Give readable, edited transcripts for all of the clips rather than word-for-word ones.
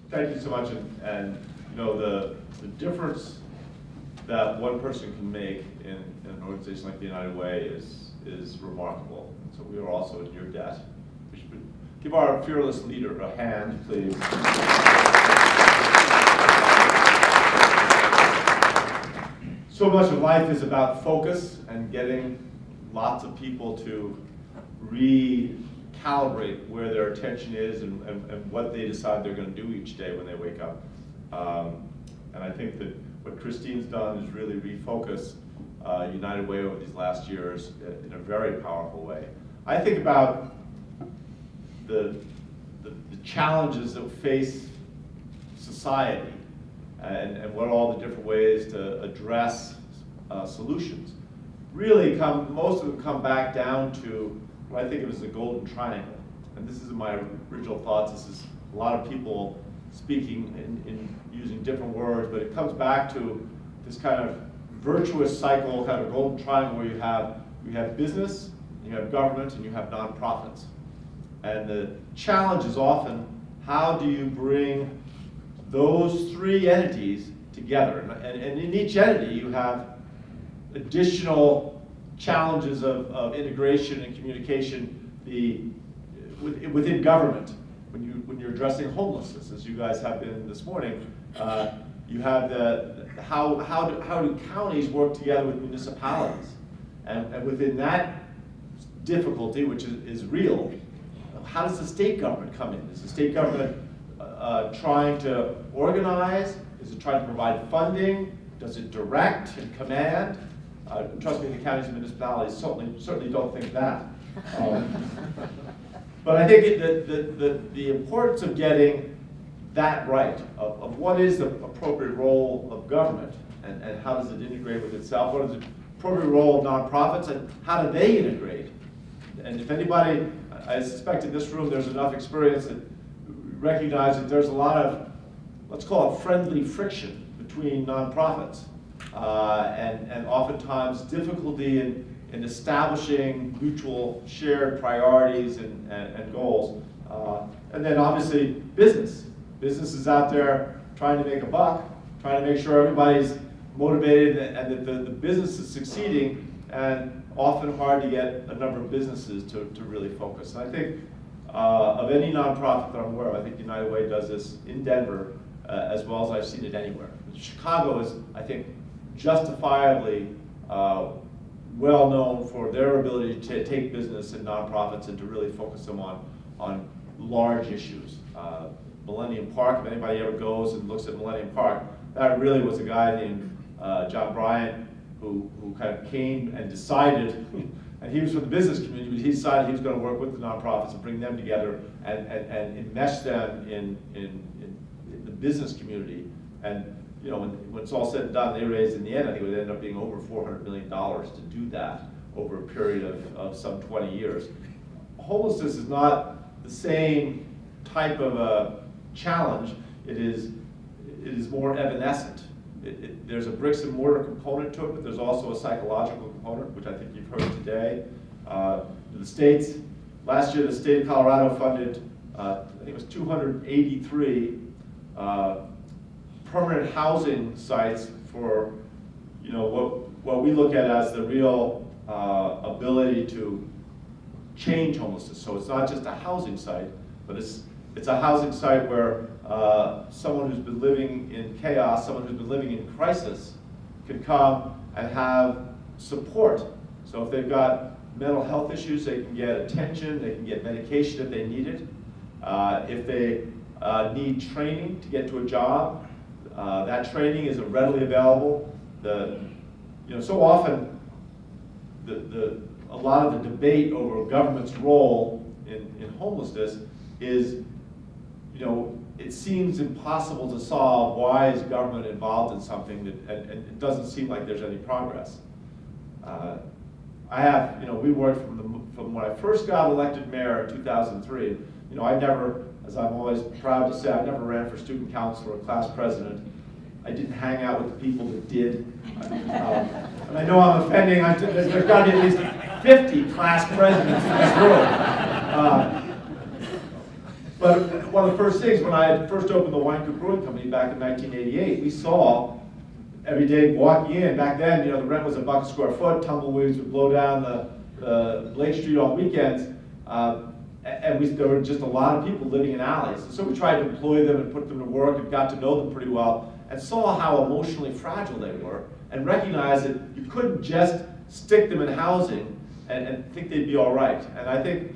Thank you so much, and you know the difference that one person can make in an organization like the United Way is remarkable. So we are also in your debt. We should give our fearless leader a hand, please. So much of life is about focus and getting lots of people to recalibrate where their attention is and what they decide they're going to do each day when they wake up. And I think that what Christine's done is really refocus United Way over these last years in a very powerful way. I think about the challenges that face society and what all the different ways to address solutions. Really most of them come back down to what I think of as the golden triangle. And this isn't my original thoughts, this is a lot of people speaking in using different words, but it comes back to this kind of virtuous cycle, kind of golden triangle where you have business, you have government, and you have nonprofits. And the challenge is often, how do you bring those three entities together? And in each entity you have additional challenges of integration and communication within government. When you're addressing homelessness, as you guys have been this morning, you have how do counties work together with municipalities, and within that difficulty, which is real, how does the state government come in? Is the state government trying to organize? Is it trying to provide funding? Does it direct and command? Trust me, the counties and municipalities certainly don't think that. But I think the importance of getting that right, of what is the appropriate role of government, and how does it integrate with itself, what is the appropriate role of nonprofits, and how do they integrate? And if anybody, I suspect in this room there's enough experience that recognize that there's a lot of, let's call it friendly friction between nonprofits, and oftentimes difficulty in establishing mutual shared priorities and goals. And then obviously business. Business is out there trying to make a buck, trying to make sure everybody's motivated and that the business is succeeding, and often hard to get a number of businesses to really focus. And I think of any nonprofit that I'm aware of, I think United Way does this in Denver as well as I've seen it anywhere. Chicago is, I think, justifiably well known for their ability to take business and nonprofits and to really focus them on large issues. Millennium Park, if anybody ever goes and looks at Millennium Park, that really was a guy named John Bryant who kind of came and decided, and he was from the business community, but he decided he was going to work with the nonprofits and bring them together and enmesh them in the business community. And you know, when it's all said and done, they raised in the end, I think it would end up being over $400 million to do that over a period of some 20 years. Homelessness is not the same type of a challenge. It is more evanescent. There's a bricks and mortar component to it, but there's also a psychological component, which I think you've heard today. The states, last year the state of Colorado funded, I think it was 283 permanent housing sites for, you know, what we look at as the real ability to change homelessness. So it's not just a housing site, but it's a housing site where someone who's been living in chaos, someone who's been living in crisis, can come and have support. So if they've got mental health issues, they can get attention, they can get medication if they need it. If they need training to get to a job, that training is readily available. So often a lot of the debate over government's role in homelessness is, it seems impossible to solve. Why is government involved in something and it doesn't seem like there's any progress? We worked from when I first got elected mayor in 2003. I never, as I'm always proud to say, I never ran for student council or class president. I didn't hang out with the people that did. And I know I'm offending, there's got to be at least 50 class presidents in this room. But one of the first things, when I had first opened the Wine Coop Brewing Company back in 1988, we saw every day walking in, back then, the rent was $1 a square foot, tumbleweeds would blow down the Lake Street on weekends, and there were just a lot of people living in alleys. So we tried to employ them and put them to work and got to know them pretty well, and saw how emotionally fragile they were, and recognized that you couldn't just stick them in housing and think they'd be all right. And I think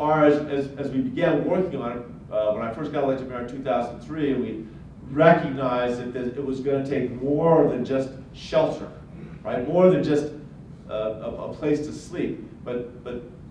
as we began working on it, when I first got elected mayor in 2003, we recognized that it was going to take more than just shelter, right? More than just a place to sleep, but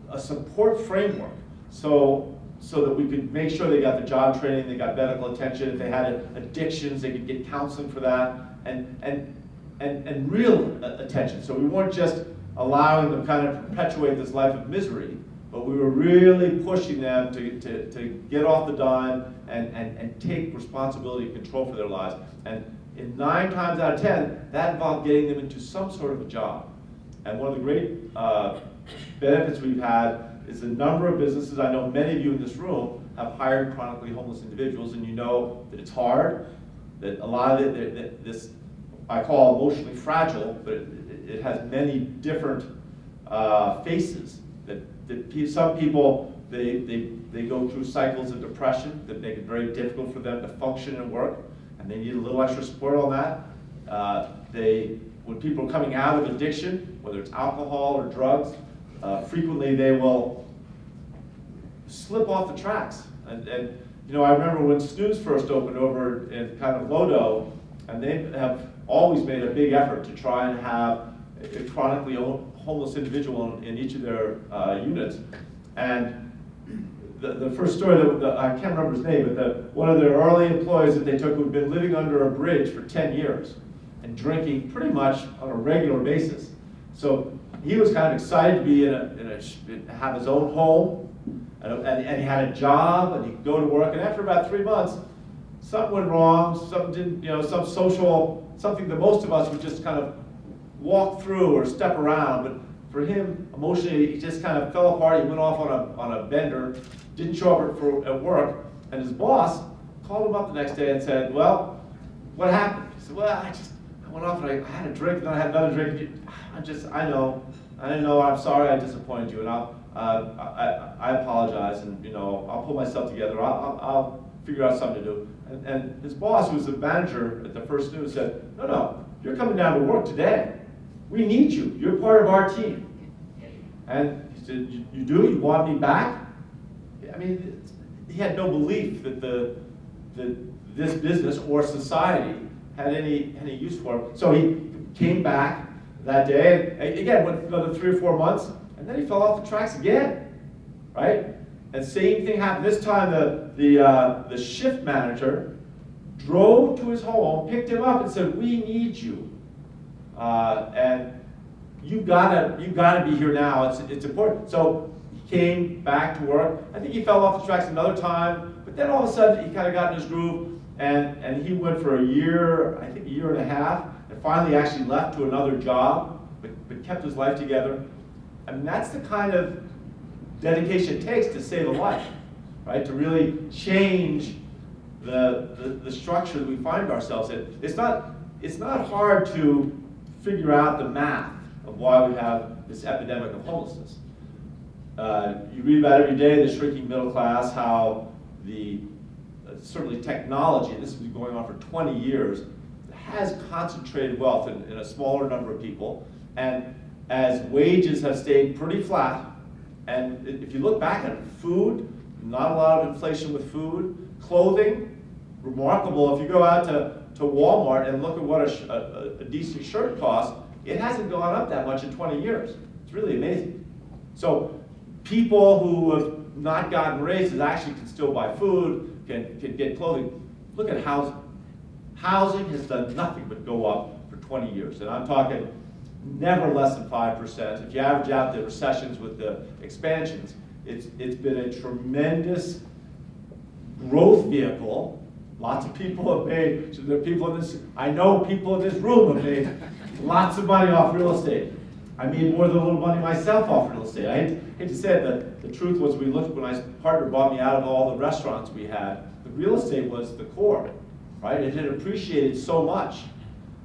a support framework, so that we could make sure they got the job training, they got medical attention. If they had addictions, they could get counseling for that, and real attention. So we weren't just allowing them kind of perpetuate this life of misery, but we were really pushing them to get off the dime and take responsibility and control for their lives. And in 9 times out of 10, that involved getting them into some sort of a job. And one of the great benefits we've had is the number of businesses, I know many of you in this room have hired chronically homeless individuals, and you know that it's hard, that a lot of this I call emotionally fragile, but it has many different faces. That some people, they go through cycles of depression that make it very difficult for them to function and work, and they need a little extra support on that. When people are coming out of addiction, whether it's alcohol or drugs, frequently they will slip off the tracks. And I remember when Snooze first opened over in kind of Lodo, and they have always made a big effort to try and have a chronically homeless individual in each of their units. And the first story, I can't remember his name, but one of their early employees that they took who'd been living under a bridge for 10 years and drinking pretty much on a regular basis. So he was kind of excited to be have his own home, and he had a job, and he could go to work. And after about 3 months, something went wrong. Something didn't, something that most of us would just kind of walk through or step around. But for him, emotionally, he just kind of fell apart. He went off on a bender, didn't show up at work, and his boss called him up the next day and said, "Well, what happened?" He said, "Well, I went off and I had a drink, and then I had another drink. I know, I'm sorry I disappointed you, and I apologize, and I'll pull myself together. I'll figure out something to do." And his boss, who was the manager at the First News, said, "No, you're coming down to work today. We need you. You're part of our team." And he said, "You do? You want me back?" I mean, he had no belief that this business or society had any use for him. So he came back that day, and again, went another 3 or 4 months, and then he fell off the tracks again, right? And same thing happened. This time, the shift manager drove to his home, picked him up, and said, "We need you, and you gotta be here now. It's important." So he came back to work. I think he fell off the tracks another time, but then all of a sudden he kind of got in his groove, and he went for a year, I think a year and a half, and finally actually left to another job, but kept his life together. I mean, that's the kind of dedication it takes to save a life, right? To really change the structure that we find ourselves in. It's not hard to figure out the math of why we have this epidemic of homelessness. You read about every day the shrinking middle class, how certainly technology, and this has been going on for 20 years, has concentrated wealth in a smaller number of people, and as wages have stayed pretty flat, and if you look back at food, not a lot of inflation with food. Clothing, remarkable. If you go out to Walmart and look at what a decent shirt costs, it hasn't gone up that much in 20 years. It's really amazing. So people who have not gotten raises actually can still buy food, can get clothing. Look at housing. Housing has done nothing but go up for 20 years. And I'm talking never less than 5%. If you average out the recessions with the expansions, it's been a tremendous growth vehicle. Lots of people have made, I know people in this room have made lots of money off real estate. I made more than a little money myself off real estate. I hate to say it, but the truth was when my partner bought me out of all the restaurants we had, the real estate was the core, right? It had appreciated so much,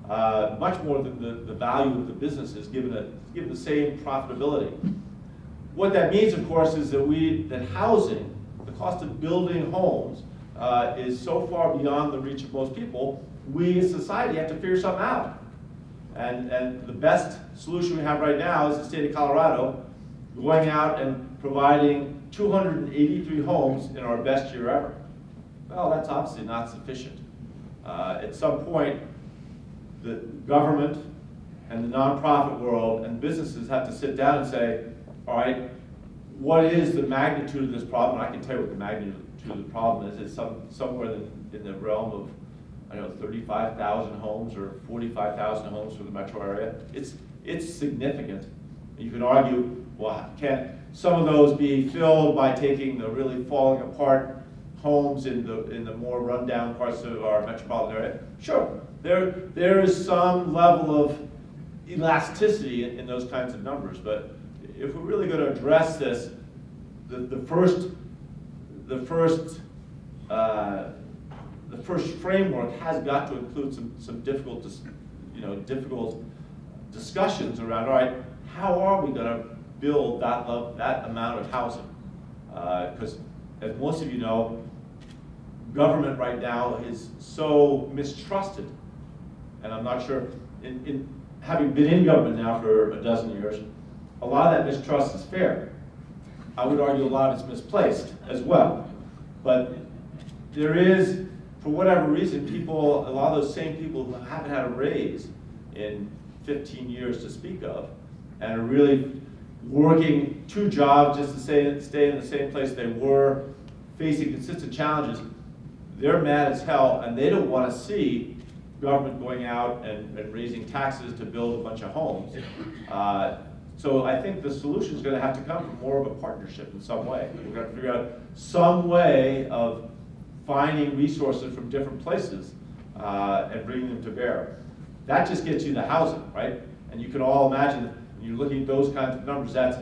much more than the value of the businesses, given the same profitability. What that means, of course, is that housing, the cost of building homes, is so far beyond the reach of most people. We as society have to figure something out. And the best solution we have right now is the state of Colorado going out and providing 283 homes in our best year ever. Well, that's obviously not sufficient. At some point, the government and the nonprofit world and businesses have to sit down and say, all right, what is the magnitude of this problem? And I can tell you what the magnitude of the problem is. It's somewhere in the realm of, I don't know, 35,000 homes or 45,000 homes for the metro area. It's significant. You can argue, well, can't some of those be filled by taking the really falling apart homes in the more rundown parts of our metropolitan area? Sure, there is some level of elasticity in those kinds of numbers, but if we're really going to address this, the first framework has got to include some difficult discussions around, all right, how are we going to build that amount of housing? Because as most of you know, government right now is so mistrusted, and I'm not sure, in having been in government now for a dozen years, a lot of that mistrust is fair. I would argue a lot of it's misplaced as well. But there is, for whatever reason, a lot of those same people who haven't had a raise in 15 years to speak of, and are really working two jobs just to stay in the same place they were, facing consistent challenges, they're mad as hell, and they don't want to see government going out and raising taxes to build a bunch of homes. So I think the solution is going to have to come from more of a partnership in some way. We're going to figure out some way of finding resources from different places and bringing them to bear. That just gets you the housing, right? And you can all imagine that when you're looking at those kinds of numbers, that's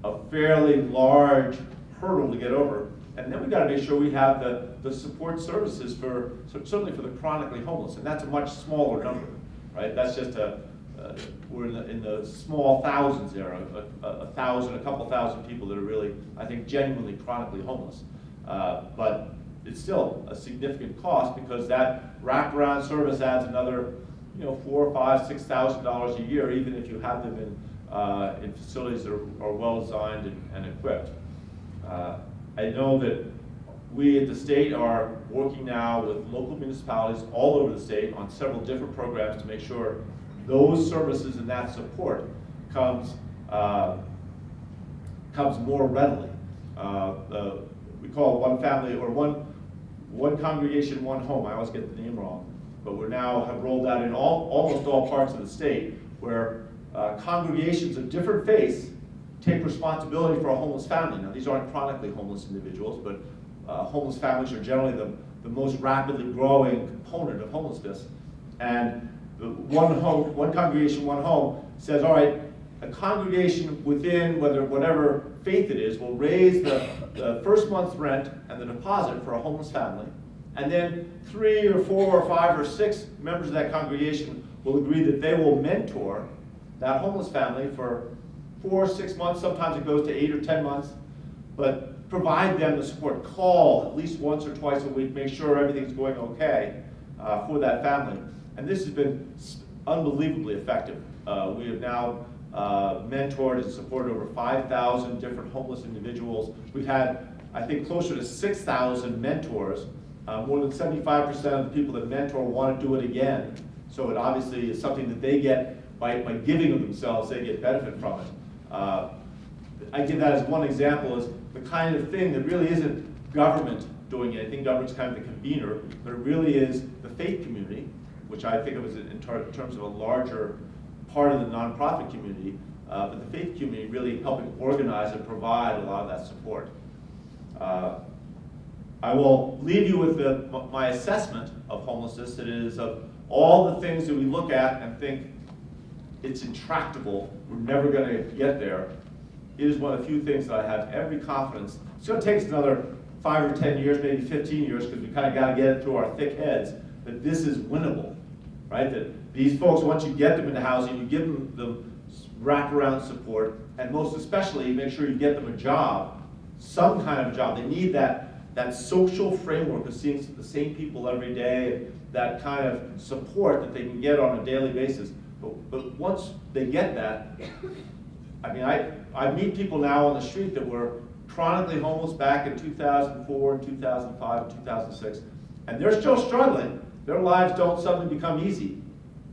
a fairly large hurdle to get over. And then we've got to make sure we have the support services certainly for the chronically homeless, and that's a much smaller number, right? That's just we're in the small thousands there, a couple thousand people that are really, I think, genuinely chronically homeless. But it's still a significant cost because that wraparound service adds another, $4,000, $5,000, $6,000 a year, even if you have them in facilities that are well designed and equipped. I know that we at the state are working now with local municipalities all over the state on several different programs to make sure those services and that support comes more readily. We call it one family or one congregation, one home. I always get the name wrong, but we now have rolled out in almost all parts of the state where congregations of different faiths take responsibility for a homeless family. Now, these aren't chronically homeless individuals, but homeless families are generally the most rapidly growing component of homelessness. And the one congregation, one home says, all right, a congregation within whatever faith it is will raise the first month's rent and the deposit for a homeless family. And then 3 or 4 or 5 or 6 members of that congregation will agree that they will mentor that homeless family for 4 or 6 months. Sometimes it goes to 8 or 10 months, but provide them the support. Call at least once or twice a week, make sure everything's going okay for that family. And this has been unbelievably effective. We have now mentored and supported over 5,000 different homeless individuals. We've had, I think, closer to 6,000 mentors. More than 75% of the people that mentor want to do it again. So it obviously is something that they get by giving of themselves, they get benefit from it. I give that as one example, as the kind of thing that really isn't government doing it. I think government's kind of the convener, but it really is the faith community, which I think of as in terms of a larger part of the nonprofit community, but the faith community really helping organize and provide a lot of that support. I will leave you with my assessment of homelessness. It is of all the things that we look at and think, it's intractable, we're never going to get there, it is one of the few things that I have every confidence. It's going to take us another 5 or 10 years, maybe 15 years, because we kind of got to get it through our thick heads, that this is winnable, right? That these folks, once you get them into housing, you give them the wraparound support, and most especially, make sure you get them a job, some kind of job. They need that social framework of seeing the same people every day, that kind of support that they can get on a daily basis. But once they get that, I mean, I meet people now on the street that were chronically homeless back in 2004, 2005, 2006, and they're still struggling. Their lives don't suddenly become easy,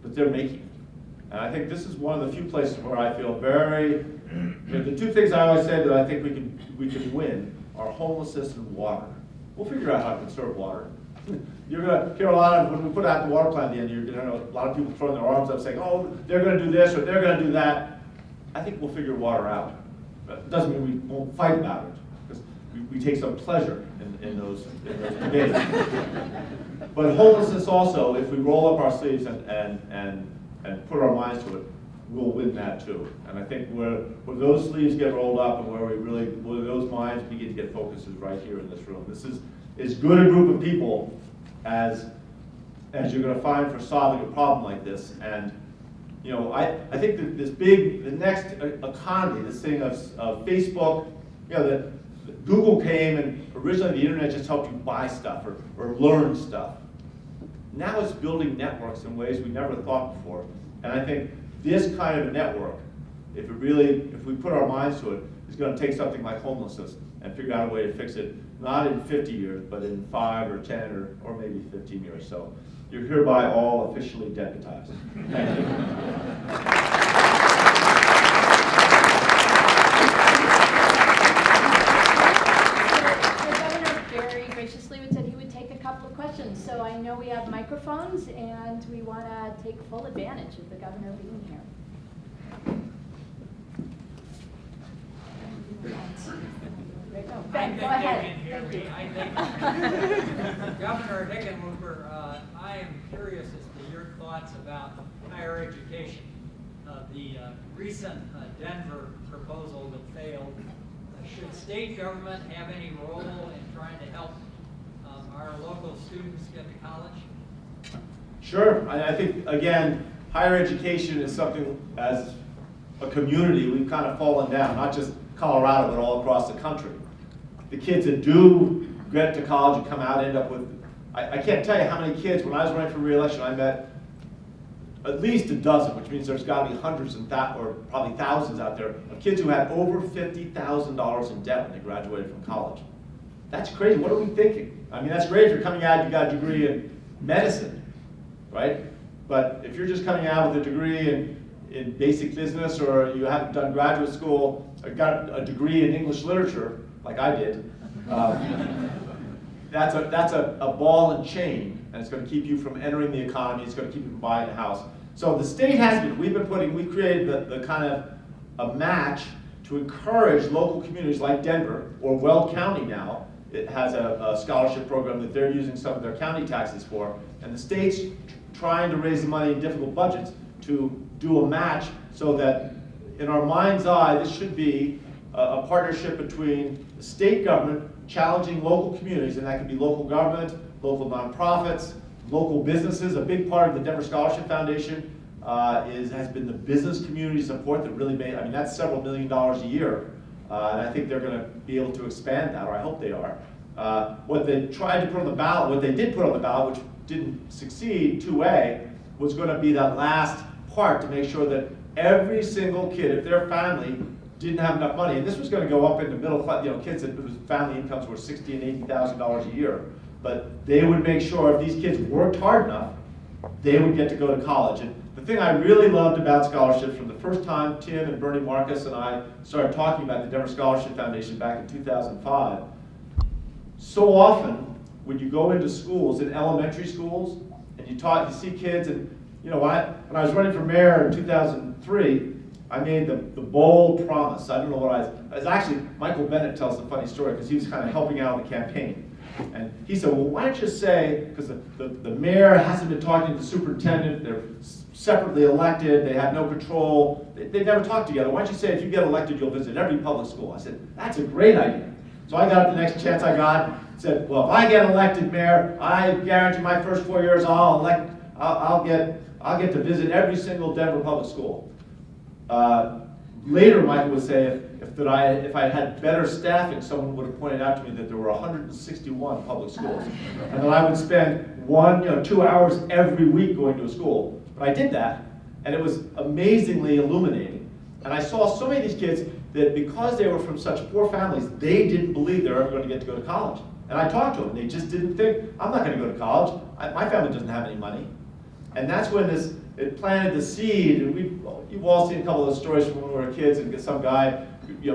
but they're making it. And I think this is one of the few places where I feel very, the two things I always say that I think we can win are homelessness and water. We'll figure out how to conserve water. You're going to hear a lot of, when we put out the water plan at the end, you're going to know a lot of people throwing their arms up saying, oh, they're going to do this or they're going to do that. I think we'll figure water out. It doesn't mean we won't fight about it, because we take some pleasure in those debates. But homelessness also, if we roll up our sleeves and put our minds to it, we'll win that too. And I think where those sleeves get rolled up and where those minds begin to get focused is right here in this room. This is as good a group of people as you're going to find for solving a problem like this. And you know, I think that the next economy, this thing of Facebook, you know, that Google came and originally the internet just helped you buy stuff or learn stuff. Now it's building networks in ways we never thought before. And I think this kind of a network, if we put our minds to it, is going to take something like homelessness and figure out a way to fix it, not in 50 years, but in 5 or 10 or maybe 15 years. So you're hereby all officially deputized. Thank you. The governor very graciously said he would take a couple of questions. So I know we have microphones, and we want to take full advantage of the governor being here. Ben, go ahead. Thank you. Governor Hickenlooper, I am curious as to your thoughts about higher education. The recent Denver proposal that failed. Should state government have any role in trying to help our local students get to college? Sure. I think, again, higher education is something, as a community, we've kind of fallen down, not just Colorado, but all across the country. The kids that do get to college and come out end up with, I can't tell you how many kids, when I was running for re-election, I met at least a dozen, which means there's got to be hundreds or probably thousands out there of kids who had over $50,000 in debt when they graduated from college. That's crazy. What are we thinking? I mean, that's great if you're coming out and you got a degree in medicine, right? But if you're just coming out with a degree in basic business, or you haven't done graduate school, or got a degree in English literature, like I did, that's a ball and chain, and it's going to keep you from entering the economy. It's going to keep you from buying a house. So the state has been, we've created the kind of a match to encourage local communities like Denver, or Weld County now. It has a scholarship program that they're using some of their county taxes for, and the state's trying to raise the money in difficult budgets to do a match, so that in our mind's eye, this should be a partnership between the state government challenging local communities, and that can be local government, local nonprofits, local businesses. A big part of the Denver Scholarship Foundation has been the business community support that really made, I mean, that's several $1 million a year. And I think they're going to be able to expand that, or I hope they are. What they tried to put on the ballot, what they did put on the ballot, which didn't succeed, 2A, was going to be that last part to make sure that every single kid, if their family didn't have enough money, and this was going to go up into middle class, kids whose family incomes were $60,000 and $80,000 a year, but they would make sure if these kids worked hard enough, they would get to go to college. And the thing I really loved about scholarships from the first time Tim and Bernie Marcus and I started talking about the Denver Scholarship Foundation back in 2005, so often when you go into schools, in elementary schools, and you see kids, and when I was running for mayor in 2003, I made the bold promise. I don't know what I was actually, Michael Bennett tells the funny story because he was kind of helping out on the campaign. And he said, well, why don't you say, because the mayor hasn't been talking to the superintendent, they're separately elected, they have no control, they never talk together. Why don't you say, if you get elected, you'll visit every public school? I said, that's a great idea. So I got up the next chance I got, said, well, if I get elected mayor, I guarantee my first 4 years I'll get to visit every single Denver public school. Later, Michael would say, if I had better staffing, someone would have pointed out to me that there were 161 public schools, and that I would spend 2 hours every week going to a school. But I did that, and it was amazingly illuminating. And I saw so many of these kids that because they were from such poor families, they didn't believe they were ever going to get to go to college. And I talked to them, and they just didn't think, I'm not going to go to college. My family doesn't have any money. And that's when it planted the seed, and you've all seen a couple of those stories from when we were kids, and some guy,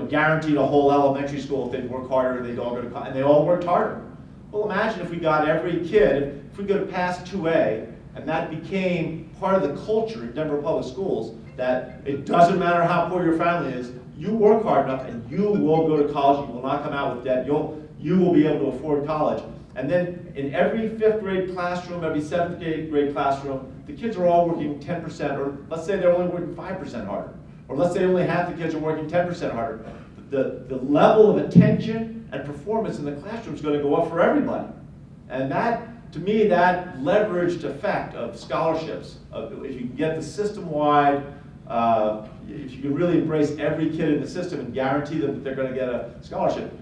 guaranteed a whole elementary school if they'd work harder, they'd all go to college, and they all worked harder. Well, imagine if we got every kid, if we could have passed 2A, and that became part of the culture in Denver Public Schools, that it doesn't matter how poor your family is, you work hard enough and you will go to college, you will not come out with debt, you will be able to afford college. And then in every 5th grade classroom, every 7th grade classroom, the kids are all working 10%, or let's say they're only working 5% harder. Or let's say only half the kids are working 10% harder. The level of attention and performance in the classroom is going to go up for everybody. And that, to me, that leveraged effect of scholarships, if you can get the system-wide, if you can really embrace every kid in the system and guarantee them that they're going to get a scholarship,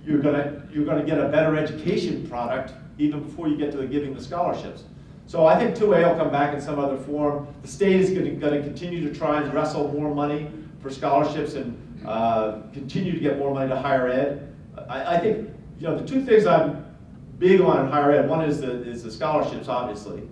you're going to get a better education product even before you get to giving the scholarships. So I think 2A will come back in some other form. The state is going to continue to try and wrestle more money for scholarships and continue to get more money to higher ed. I think the two things I'm big on in higher ed, one is the scholarships, obviously,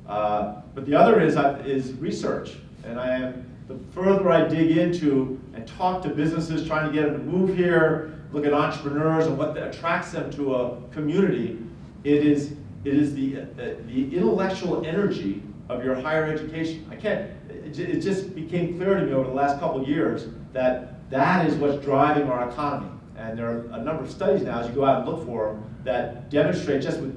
but the other is research. And the further I dig into and talk to businesses, trying to get them to move here, look at entrepreneurs and what attracts them to a community, it is the intellectual energy of your higher education. It just became clear to me over the last couple of years that is what's driving our economy. And there are a number of studies now, as you go out and look for them, that demonstrate just with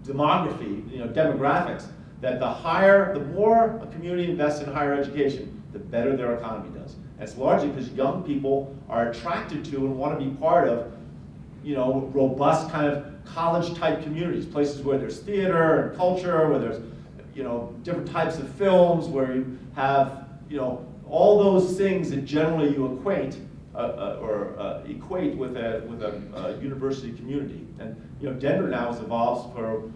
demography, demographics, that the more a community invests in higher education, the better their economy does. And it's largely because young people are attracted to and want to be part of, robust kind of college-type communities, places where there's theater and culture, where there's, different types of films, where you have, all those things that generally you equate with a university community. And Denver now has evolved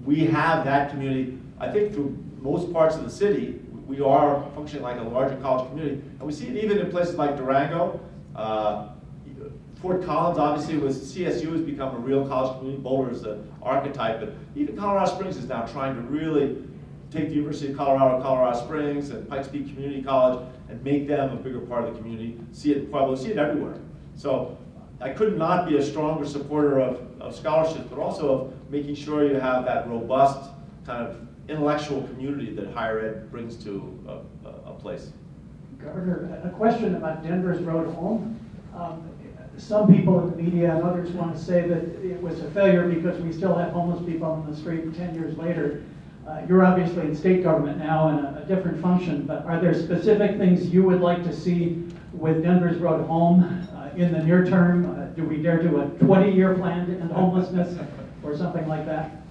we have that community. I think through most parts of the city, we are functioning like a larger college community, and we see it even in places like Durango. Fort Collins, obviously, CSU has become a real college community. Boulder is the archetype, but even Colorado Springs is now trying to really take the University of Colorado Springs, and Pikes Peak Community College, and make them a bigger part of the community. See it in Pueblo, see it everywhere. So I could not be a stronger supporter of scholarships, but also of making sure you have that robust kind of intellectual community that higher ed brings to a place. Governor, a question about Denver's road home. Some people in the media and others want to say that it was a failure because we still have homeless people on the street 10 years later. You're obviously in state government now in a different function, but are there specific things you would like to see with Denver's road home in the near term? Do we dare do a 20-year plan to end homelessness or something like that?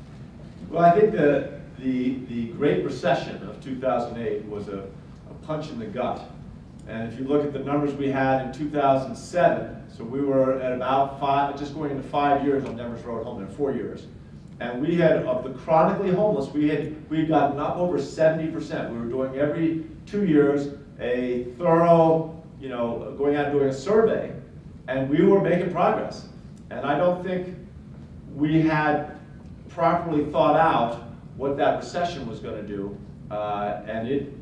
Well, I think the Great Recession of 2008 was a punch in the gut. And if you look at the numbers we had in 2007, so we were at about just going into 5 years on Denver's road home in 4 years. And we had, of the chronically homeless, we had gotten up over 70%. We were doing every 2 years a thorough, going out and doing a survey, and we were making progress. And I don't think we had properly thought out what that recession was going to do. And it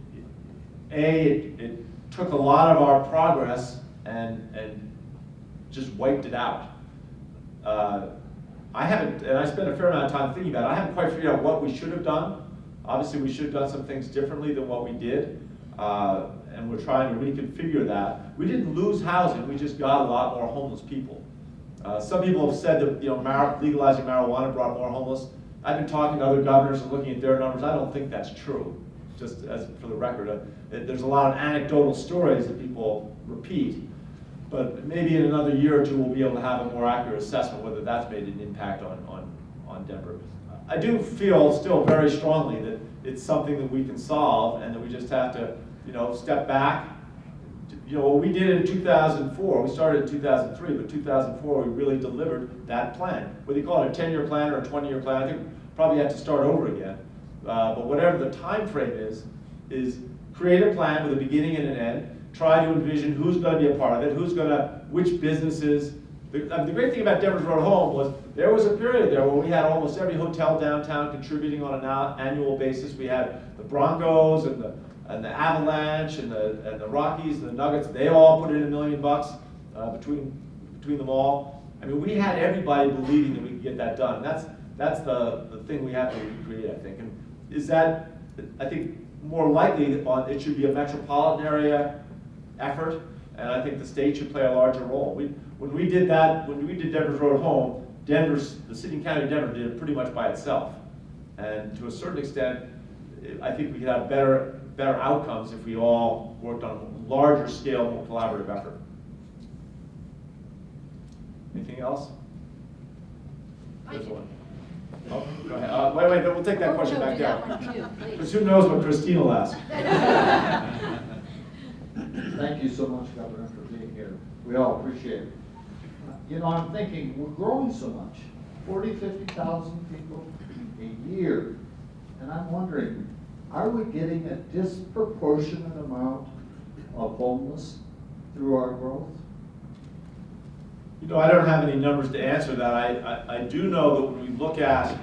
took a lot of our progress and just wiped it out. I spent a fair amount of time thinking about it. I haven't quite figured out what we should have done. Obviously, we should have done some things differently than what we did. And we're trying to reconfigure that. We didn't lose housing, we just got a lot more homeless people. Some people have said that legalizing marijuana brought more homeless. I've been talking to other governors and looking at their numbers. I don't think that's true. Just as for the record, there's a lot of anecdotal stories that people repeat. But maybe in another year or two, we'll be able to have a more accurate assessment whether that's made an impact on Denver. I do feel still very strongly that it's something that we can solve, and that we just have to, step back. What we did in 2004, we started in 2003, but 2004 we really delivered that plan. Whether you call it a 10-year plan or a 20-year plan, I think we probably have to start over again. But whatever the time frame is create a plan with a beginning and an end. Try to envision who's going to be a part of it, which businesses. The great thing about Denver's Road Home was there was a period there where we had almost every hotel downtown contributing on an annual basis. We had the Broncos and the Avalanche and the Rockies and the Nuggets. They all put in $1 million between them all. I mean, we had everybody believing that we could get that done. That's the thing we have to recreate, I think. And is that, I think, more likely it should be a metropolitan area effort, and I think the state should play a larger role. When we did Denver's Road Home, the city and county of Denver did it pretty much by itself. And to a certain extent, I think we could have better outcomes if we all worked on a larger scale, more collaborative effort. Anything else? There's one. Oh, go ahead. Wait, we'll take that question back down. Because who knows what Christine will ask. Thank you so much, Governor, for being here. We all appreciate it. I'm thinking, we're growing so much, 40, 50,000 people a year. And I'm wondering, are we getting a disproportionate amount of homeless through our growth? I don't have any numbers to answer that. I do know that when we look at,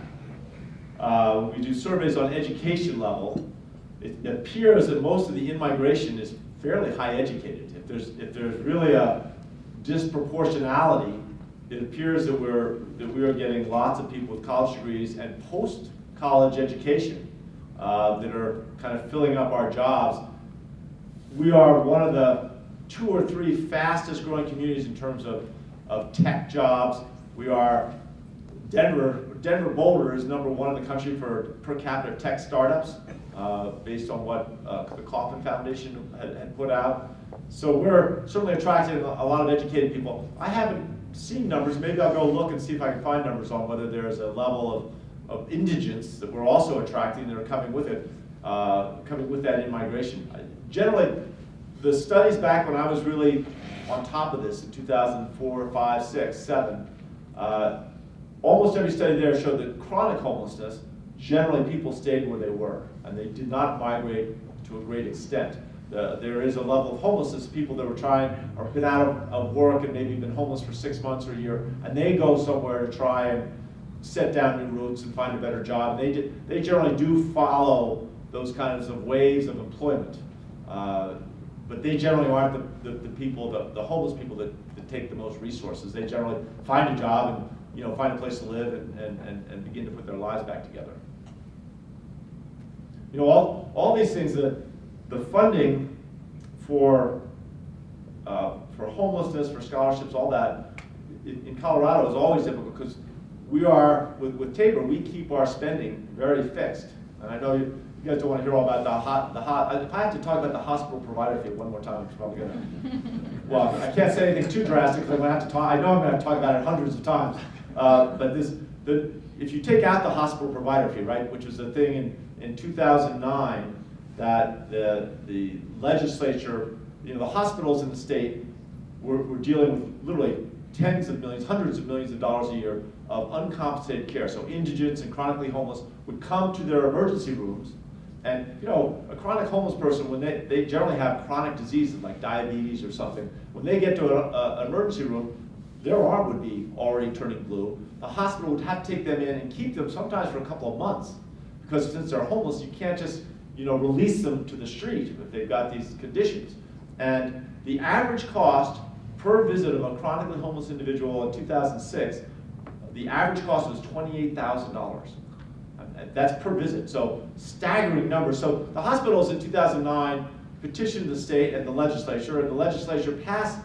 when we do surveys on education level, it appears that most of the in-migration is fairly high educated. If there's really a disproportionality, it appears that we are getting lots of people with college degrees and post-college education that are kind of filling up our jobs. We are one of the 2 or 3 fastest growing communities in terms of tech jobs. We are, Denver Boulder is #1 in the country for per capita tech startups, based on what the Kauffman Foundation had put out. So we're certainly attracting a lot of educated people. I haven't seen numbers. Maybe I'll go look and see if I can find numbers on whether there's a level of indigence that we're also attracting that are coming with it, coming with that in-migration. Generally, the studies back when I was really on top of this in 2004, 5, 6, 7, almost every study there showed that chronic homelessness, generally people stayed where they were, and they did not migrate to a great extent. There is a level of homelessness, people that were trying or been out of work and maybe been homeless for 6 months or a year, and they go somewhere to try and set down new roots and find a better job. They generally do follow those kinds of waves of employment. But they generally aren't the people, the homeless people that take the most resources. They generally find a job and find a place to live and begin to put their lives back together. All these things, the funding for homelessness, for scholarships, all that, in Colorado is always difficult because we are, with Tabor, we keep our spending very fixed. And I know you guys don't want to hear all about if I have to talk about the hospital provider fee one more time, it's probably gonna, well, I can't say anything too drastic because I'm gonna have to talk, I know I'm gonna have to talk about it hundreds of times. But if you take out the hospital provider fee, right, which was a thing in 2009 that the legislature, the hospitals in the state were dealing with literally tens of millions, hundreds of millions of dollars a year of uncompensated care. So indigents and chronically homeless would come to their emergency rooms, and a chronic homeless person, when they generally have chronic diseases like diabetes or something, when they get to an emergency room, their arm would be already turning blue. The hospital would have to take them in and keep them sometimes for a couple of months, because since they're homeless, you can't just release them to the street if they've got these conditions. And the average cost per visit of a chronically homeless individual in 2006, the average cost was $28,000. That's per visit, so staggering numbers. So the hospitals in 2009 petitioned the state and the legislature passed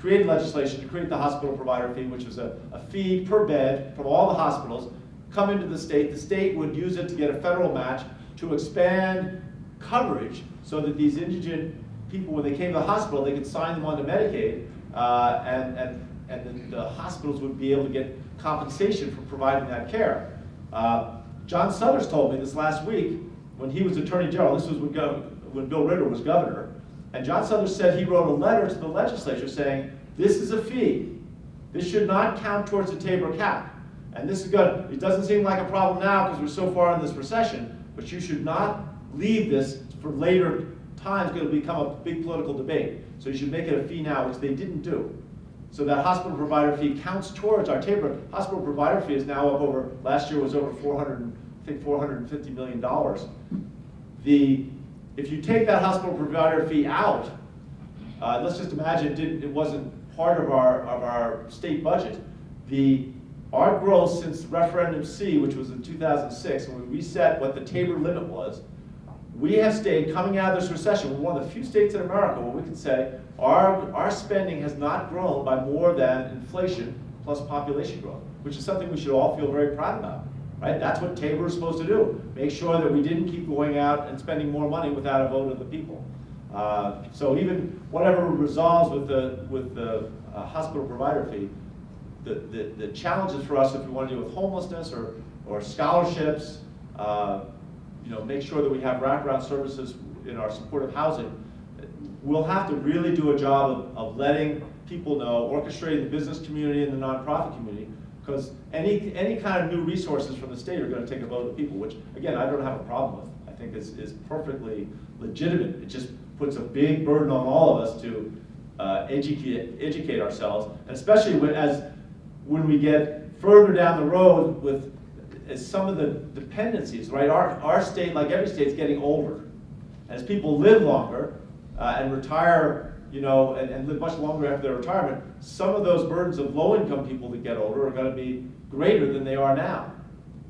created legislation to create the hospital provider fee, which was a fee per bed from all the hospitals, come into the state would use it to get a federal match to expand coverage so that these indigent people, when they came to the hospital, they could sign them onto Medicaid, and the hospitals would be able to get compensation for providing that care. John Suthers told me this last week when he was Attorney General, this was when Bill Ritter was governor, and John Suthers said he wrote a letter to the legislature saying, this is a fee. This should not count towards the Tabor cap. And this is good. It doesn't seem like a problem now because we're so far in this recession, but you should not leave this for later times. It's going to become a big political debate. So you should make it a fee now, which they didn't do. So that hospital provider fee counts towards our Tabor. Hospital provider fee is now up over, last year was over $450 million. If you take that hospital provider fee out, let's just imagine it wasn't part of our state budget. Our growth since referendum C, which was in 2006, when we reset what the Tabor limit was, we have stayed, coming out of this recession, we're one of the few states in America where we can say our spending has not grown by more than inflation plus population growth, which is something we should all feel very proud about, right? That's what Tabor is supposed to do. Make sure that we didn't keep going out and spending more money without a vote of the people. So even whatever resolves with the hospital provider fee, the challenges for us if we want to deal with homelessness or scholarships, make sure that we have wraparound services in our supportive housing, we'll have to really do a job of letting people know, orchestrating the business community and the nonprofit community, because any kind of new resources from the state are going to take a vote of the people, which, again, I don't have a problem with. I think is perfectly legitimate. It just puts a big burden on all of us to educate ourselves, and especially when we get further down the road with some of the dependencies, right? Our state, like every state, is getting older. As people live longer and retire, and live much longer after their retirement, some of those burdens of low-income people that get older are going to be greater than they are now.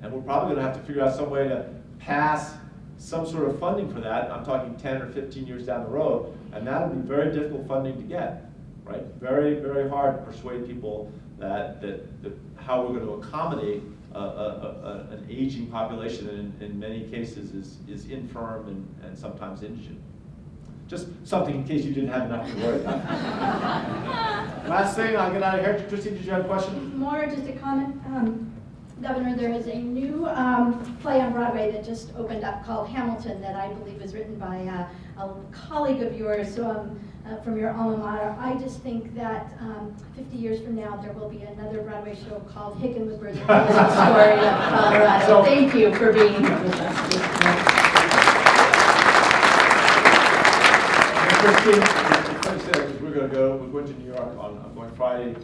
And we're probably going to have to figure out some way to pass some sort of funding for that. I'm talking 10 or 15 years down the road, and that'll be very difficult funding to get, right? Very, very hard to persuade people that how we're going to accommodate an aging population that in many cases is infirm and sometimes indigent. Just something in case you didn't have enough to worry about. Last thing, I'll get out of here. Christine, did you have a question? More, just a comment. Governor, there is a new play on Broadway that just opened up called Hamilton that I believe was written by a colleague of yours from your alma mater. I just think that 50 years from now there will be another Broadway show called Hickenlooper, the story of Colorado. Thank you for being here with us this morning. Christine, we're going to New York I'm going Friday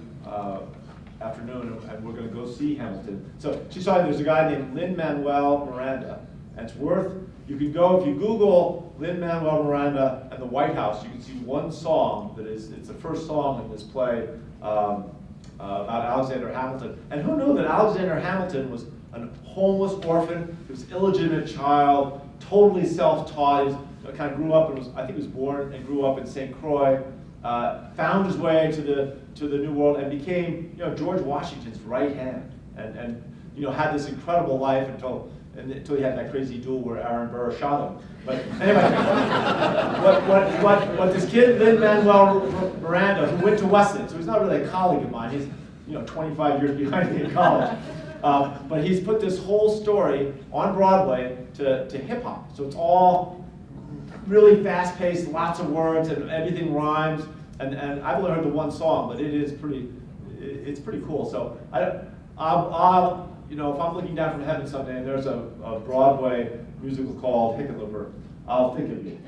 afternoon, and we're going to go see Hamilton. So she saw there's a guy named Lin-Manuel Miranda, and it's worth, you can go, if you Google Lin-Manuel Miranda and the White House, you can see one song it's the first song in this play about Alexander Hamilton. And who knew that Alexander Hamilton was a homeless orphan, he was an illegitimate child, totally self-taught, kind of grew up and I think he was born and grew up in St. Croix, found his way to the New World and became George Washington's right hand, and had this incredible life until he had that crazy duel where Aaron Burr shot him. But anyway, what this kid Lin-Manuel Miranda, who went to Wesleyan, so he's not really a colleague of mine. He's 25 years behind me in college, but he's put this whole story on Broadway to hip hop. So it's all really fast-paced, lots of words, and everything rhymes. And I've only heard the one song, but it's pretty cool. So I'll if I'm looking down from heaven someday and there's a Broadway musical called Hickenlooper, I'll think of you.